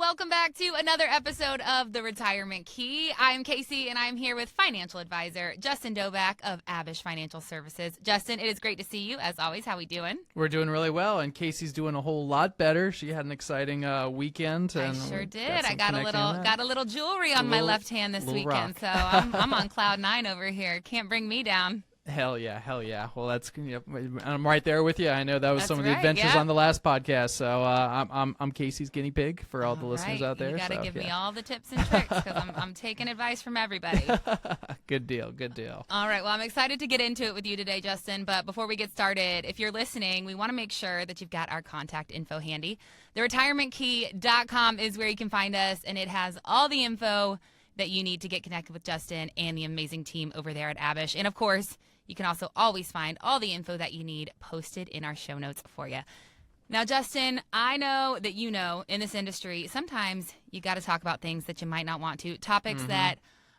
welcome back to another episode of The Retirement Key. I'm Casey, and I'm here with financial advisor Justin Doback of Abich Financial Services. Justin, it is great to see you, as always. How we doing? We're doing really well, and Casey's doing a whole lot better. She had an exciting weekend. I and sure did. I got got a little jewelry on my left hand this weekend, so I'm on cloud 9 over here. Can't bring me down. Hell yeah. Well, that's I'm right there with you. I know that was some of the adventures on the last podcast. So I'm Casey's guinea pig for all the listeners out there. You got to give me all the tips and tricks because I'm taking advice from everybody. Good deal. All right. Well, I'm excited to get into it with you today, Justin. But before we get started, if you're listening, we want to make sure that you've got our contact info handy. TheRetirementKey.com is where you can find us, and it has all the info that you need to get connected with Justin and the amazing team over there at Abich. And of course, you can also always find all the info that you need posted in our show notes for you. Now, Justin, I know that you know in this industry, sometimes you got to talk about things that you might not want to, topics that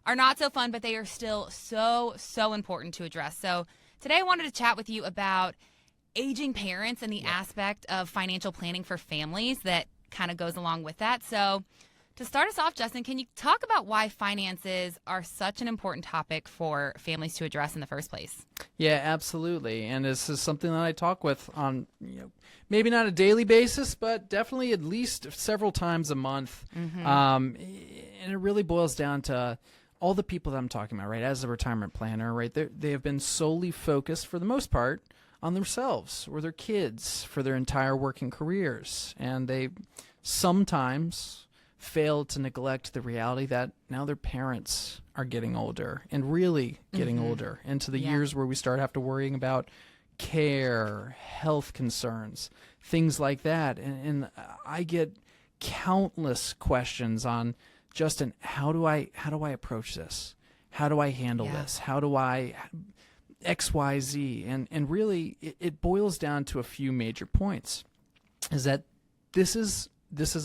are not so fun, but they are still so important to address. So today I wanted to chat with you about aging parents and the aspect of financial planning for families that kind of goes along with that. So to start us off, Justin, can you talk about why finances are such an important topic for families to address in the first place? Yeah, absolutely. And this is something that I talk with on, maybe not a daily basis, but definitely at least several times a month. And it really boils down to all the people that I'm talking about, right? As a retirement planner, right? They have been solely focused, for the most part, on themselves or their kids for their entire working careers. And they sometimes fail to neglect the reality that now their parents are getting older and really getting older into the years where we start have to worrying about care, health concerns, things like that. And I get countless questions on, Justin, how do I approach this? How do I handle this? How do I XYZ? And really it boils down to a few major points. Is that this is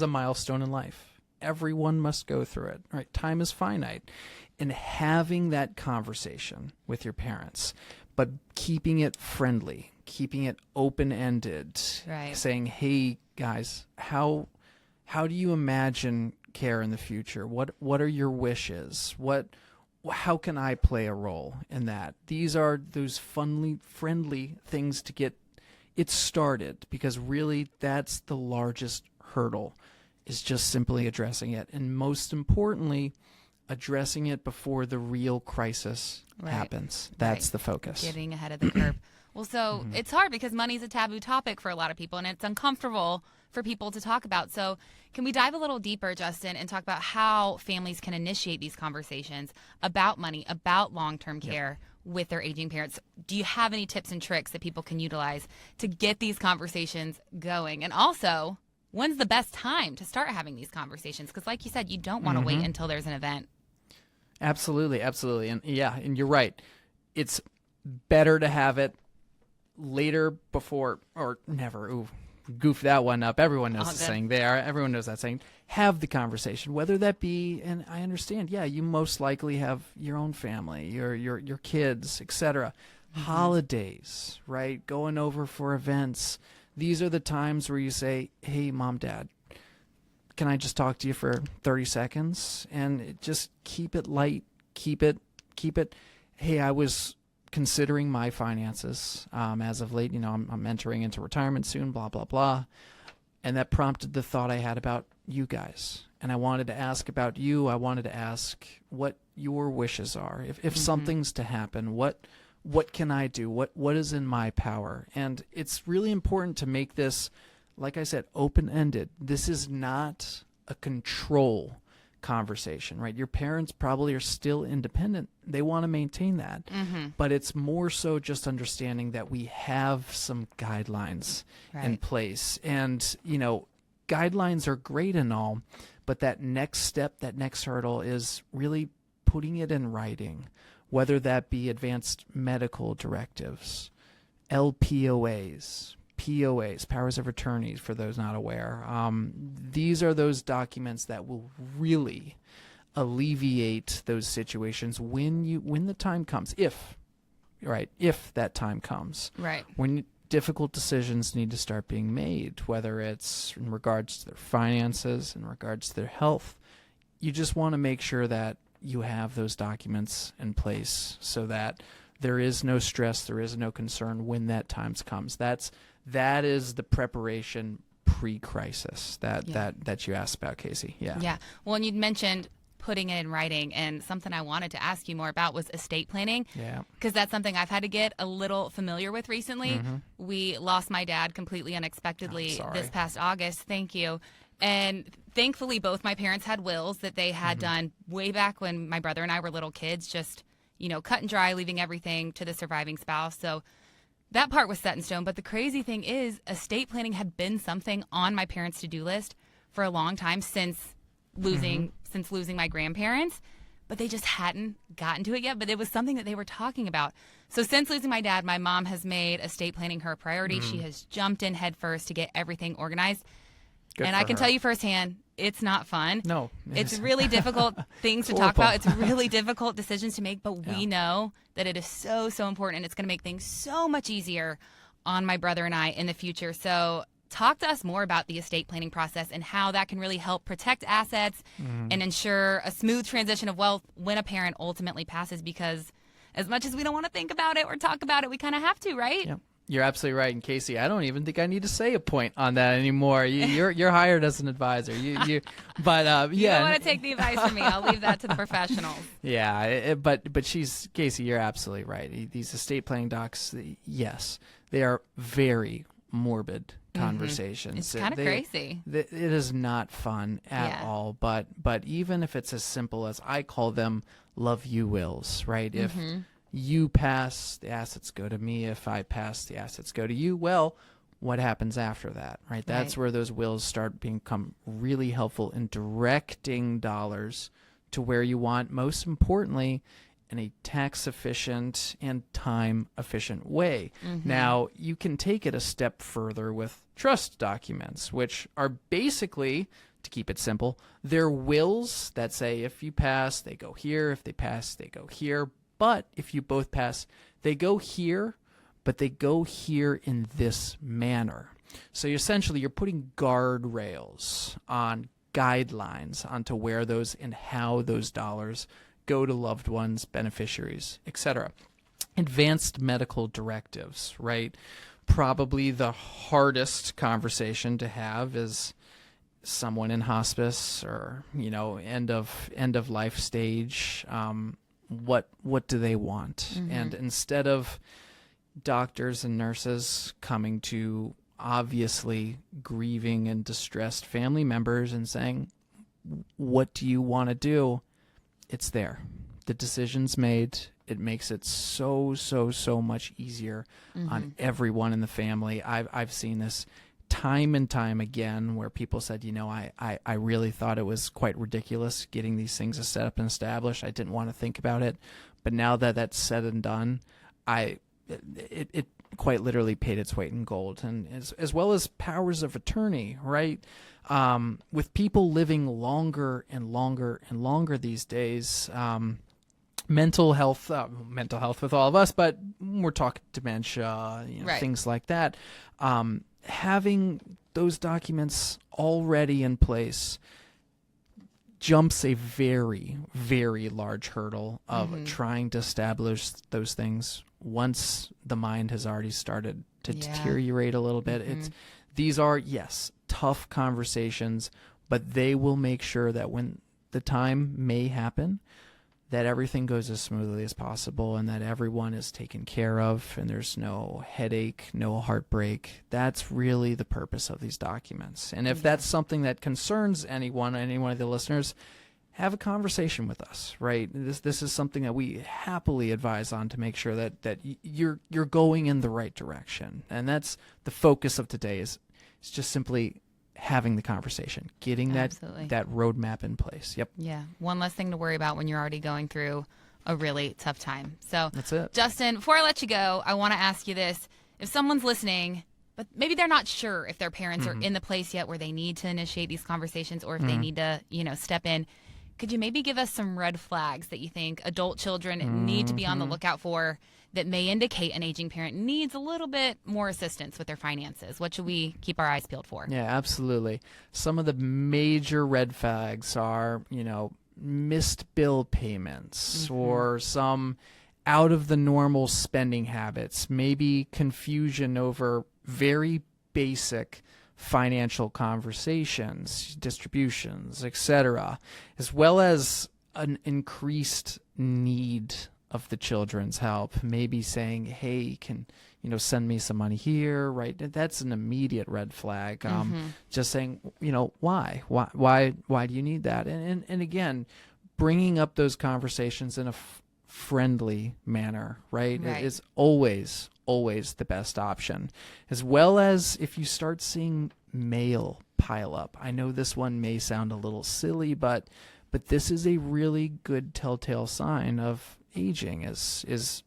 a milestone in life. Everyone must go through it, right? Time is finite. And having that conversation with your parents, but keeping it friendly, keeping it open-ended, saying, hey, guys, how do you imagine care in the future? What are your wishes? How can I play a role in that? These are those friendly things to get it started, because really that's the largest hurdle, is just simply addressing it. And most importantly, addressing it before the real crisis happens. That's the focus. Getting ahead of the curve. Well, so it's hard because money is a taboo topic for a lot of people, and it's uncomfortable for people to talk about. So can we dive a little deeper, Justin, and talk about how families can initiate these conversations about money, about long-term care with their aging parents? Do you have any tips and tricks that people can utilize to get these conversations going? And also, when's the best time to start having these conversations? Because like you said, you don't want to wait until there's an event. Absolutely. And and you're right. It's better to have it later before or never. Ooh, goof that one up. Everyone knows the saying there. Everyone knows that saying. Have the conversation, whether that be, and I understand, you most likely have your own family, your kids, etc. Holidays, right? Going over for events. These are the times where you say, hey, Mom, Dad, can I just talk to you for 30 seconds? And just keep it light, keep it. Hey, I was considering my finances as of late. I'm entering into retirement soon, blah, blah, blah. And that prompted the thought I had about you guys. And I wanted to ask about you. I wanted to ask what your wishes are. If something's to happen, what can I do? What is in my power? And it's really important to make this, like I said, open-ended. This is not a control conversation, right? Your parents probably are still independent. They want to maintain that. But it's more so just understanding that we have some guidelines in place. And, guidelines are great and all, but that next step, that next hurdle is really putting it in writing. Whether that be advanced medical directives, LPOAs, POAs, powers of attorneys, for those not aware. These are those documents that will really alleviate those situations when the time comes, if that time comes. Right. When difficult decisions need to start being made, whether it's in regards to their finances, in regards to their health. You just want to make sure that you have those documents in place so that there is no stress, there is no concern when that time comes. That is the preparation pre-crisis that you asked about, Casey. Yeah. Yeah. Well, and you'd mentioned putting it in writing, and something I wanted to ask you more about was estate planning. Yeah. Because that's something I've had to get a little familiar with recently. Mm-hmm. We lost my dad completely unexpectedly this past August. Thank you. And thankfully, both my parents had wills that they had done way back when my brother and I were little kids, just, cut and dry, leaving everything to the surviving spouse. So that part was set in stone. But the crazy thing is, estate planning had been something on my parents' to-do list for a long time since losing my grandparents. But they just hadn't gotten to it yet. But it was something that they were talking about. So since losing my dad, my mom has made estate planning her priority. She has jumped in headfirst to get everything organized. Good and for I can her. tell you firsthand, it's not fun. No. It's really difficult things to talk about. It's really difficult decisions to make, but we know that it is so, so important, and it's going to make things so much easier on my brother and I in the future. So talk to us more about the estate planning process and how that can really help protect assets and ensure a smooth transition of wealth when a parent ultimately passes, because as much as we don't want to think about it or talk about it, we kind of have to, right? Yep. You're absolutely right. And Casey, I don't even think I need to say a point on that anymore. You're hired as an advisor. But You don't want to take the advice from me. I'll leave that to the professionals. Yeah, but Casey, you're absolutely right. These estate planning docs, yes, they are very morbid conversations. It's kind of crazy. It is not fun at all. But even if it's as simple as, I call them love you wills, right? If you pass, the assets go to me. If I pass, the assets go to you. Well, what happens after that, right? That's where those wills start become really helpful in directing dollars to where you want, most importantly, in a tax-efficient and time-efficient way. Now, you can take it a step further with trust documents, which are basically, to keep it simple, they're wills that say if you pass, they go here. If they pass, they go here. But if you both pass, they go here, but they go here in this manner. So essentially, you're putting guardrails on guidelines onto where those and how those dollars go to loved ones, beneficiaries, etc. Advanced medical directives, right? Probably the hardest conversation to have is someone in hospice or, end of life stage. What do they want? And instead of doctors and nurses coming to obviously grieving and distressed family members and saying, what do you want to do? It's there. The decision's made. It makes it so much easier on everyone in the family. I've seen this time and time again where people said, I really thought it was quite ridiculous getting these things set up and established. I didn't want to think about it. But now that that's said and done, it quite literally paid its weight in gold. And as well as powers of attorney, right? With people living longer and longer and longer these days, mental health with all of us, but we're talking dementia, things like that. Having those documents already in place jumps a very, very large hurdle of trying to establish those things once the mind has already started to deteriorate a little bit. These are, yes, tough conversations, but they will make sure that when the time may happen, that everything goes as smoothly as possible and that everyone is taken care of and there's no headache, no heartbreak. That's really the purpose of these documents. And if that's something that concerns any one of the listeners, have a conversation with us, right? This is something that we happily advise on to make sure that you're going in the right direction. And that's the focus of today is just simply having the conversation, getting that roadmap in place. Yep. Yeah. One less thing to worry about when you're already going through a really tough time. So that's it. Justin, before I let you go, I want to ask you this. If someone's listening, but maybe they're not sure if their parents are in the place yet where they need to initiate these conversations or if they need to, step in, Could you maybe give us some red flags that you think adult children need to be on the lookout for that may indicate an aging parent needs a little bit more assistance with their finances? What should we keep our eyes peeled for? Yeah, absolutely. Some of the major red flags are, missed bill payments or some out of the normal spending habits, maybe confusion over very basic financial conversations, distributions, etc., as well as an increased need of the children's help, maybe saying, hey, can send me some money here, right? That's an immediate red flag. Just saying, why do you need that? And again, bringing up those conversations in a friendly manner, right? It is always the best option. As well as if you start seeing mail pile up. I know this one may sound a little silly, but this is a really good telltale sign of aging is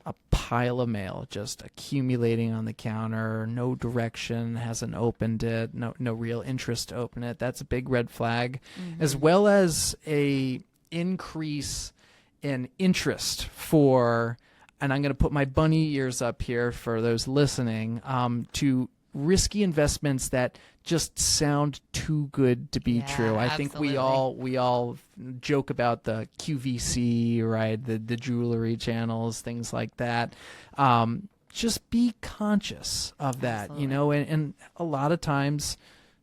a pile of mail just accumulating on the counter, no direction, hasn't opened it, no real interest to open it. That's a big red flag. As well as a increase in interest for, and I'm going to put my bunny ears up here for those listening, to risky investments that just sound too good to be true. I think we all joke about the QVC, right? The jewelry channels, things like that. Just be conscious of that, and a lot of times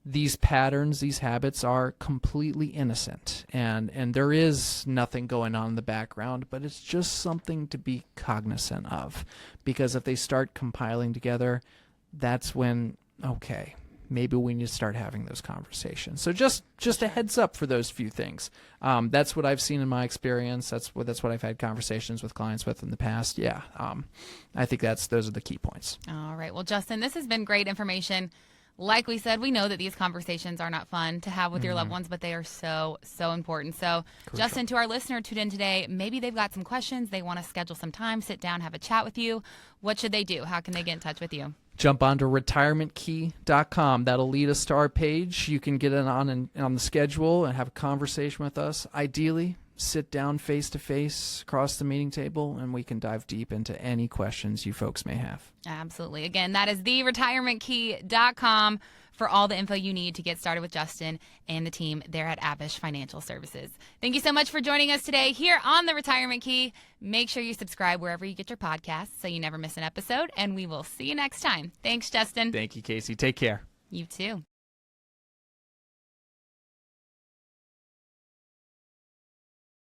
these patterns, these habits are completely innocent, and there is nothing going on in the background, but it's just something to be cognizant of, because if they start compiling together, that's when, okay, maybe we need to start having those conversations. So just a heads up for those few things. That's what I've seen in my experience. That's what I've had conversations with clients with in the past. Yeah, I think those are the key points. All right. Well, Justin, this has been great information. Like we said, we know that these conversations are not fun to have with your loved ones, but they are so, so important. So, crucial. Justin, to our listener tuned in today, maybe they've got some questions. They want to schedule some time, sit down, have a chat with you. What should they do? How can they get in touch with you? Jump onto retirementkey.com. That'll lead us to our page. You can get it on the schedule and have a conversation with us. Ideally, sit down face-to-face across the meeting table, and we can dive deep into any questions you folks may have. Absolutely. Again, that is theretirementkey.com for all the info you need to get started with Justin and the team there at Abich Financial Services. Thank you so much for joining us today here on The Retirement Key. Make sure you subscribe wherever you get your podcasts so you never miss an episode, and we will see you next time. Thanks, Justin. Thank you, Casey. Take care. You too.